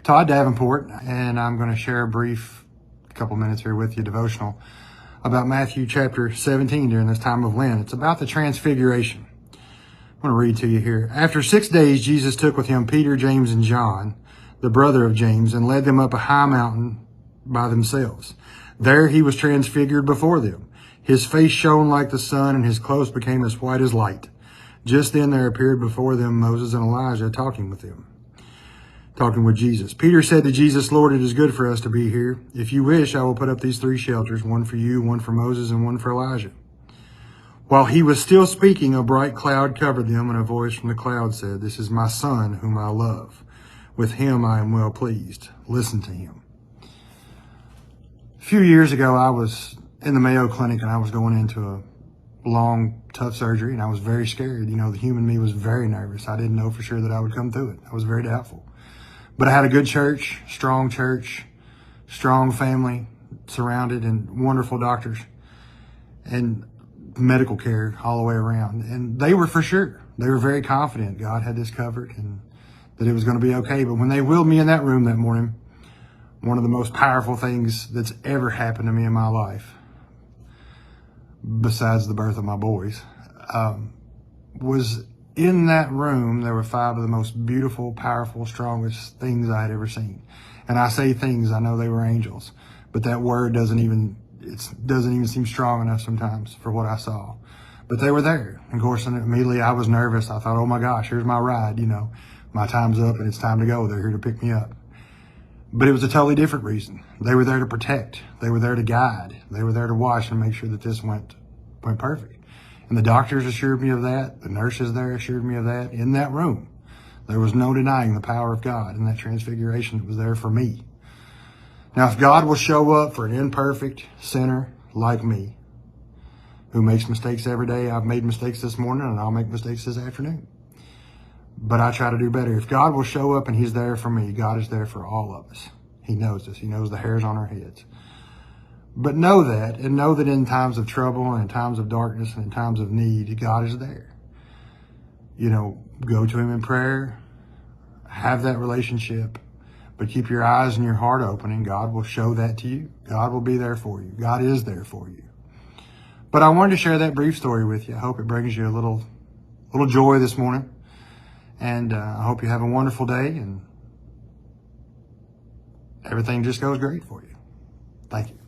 Todd Davenport, and I'm going to share a brief couple minutes here with you, devotional, about Matthew chapter 17 during this time of Lent. It's about the transfiguration. I want to read to you here. After 6 days, Jesus took with him Peter, James, and John, the brother of James, and led them up a high mountain by themselves. There he was transfigured before them. His face shone like the sun, and his clothes became as white as light. Just then there appeared before them Moses and Elijah talking with Jesus. Peter said to Jesus, "Lord, it is good for us to be here. If you wish, I will put up these 3 shelters, one for you, one for Moses, and one for Elijah." While he was still speaking, a bright cloud covered them, and a voice from the cloud said, "This is my son, whom I love. With him I am well pleased. Listen to him." A few years ago, I was in the Mayo Clinic, and I was going into a long, tough surgery, and I was very scared. You know, the human me was very nervous. I didn't know for sure that I would come through it. I was very doubtful. But I had a good church, strong family, surrounded, and wonderful doctors, and medical care all the way around. And they were for sure. They were very confident God had this covered and that it was going to be okay. But when they wheeled me in that room that morning, one of the most powerful things that's ever happened to me in my life, besides the birth of my boys, was in that room. There were 5 of the most beautiful, powerful, strongest things I had ever seen. And I say things, I know they were angels, but that word doesn't even seem strong enough sometimes for what I saw. But they were there. And of course, immediately I was nervous. I thought, oh my gosh, here's my ride. You know, my time's up and it's time to go. They're here to pick me up. But it was a totally different reason. They were there to protect. They were there to guide. They were there to watch and make sure that this went perfect. And the doctors assured me of that. The nurses there assured me of that. In that room, there was no denying the power of God in that transfiguration that was there for me. Now, if God will show up for an imperfect sinner like me, who makes mistakes every day, I've made mistakes this morning and I'll make mistakes this afternoon, but I try to do better. If God will show up and he's there for me, God is there for all of us. He knows us. He knows the hairs on our heads. But know that, and know that in times of trouble and in times of darkness and in times of need, God is there. You know, go to him in prayer, have that relationship, but keep your eyes and your heart open, and God will show that to you. God will be there for you. God is there for you. But I wanted to share that brief story with you. I hope it brings you a little joy this morning. And I hope you have a wonderful day and everything just goes great for you. Thank you.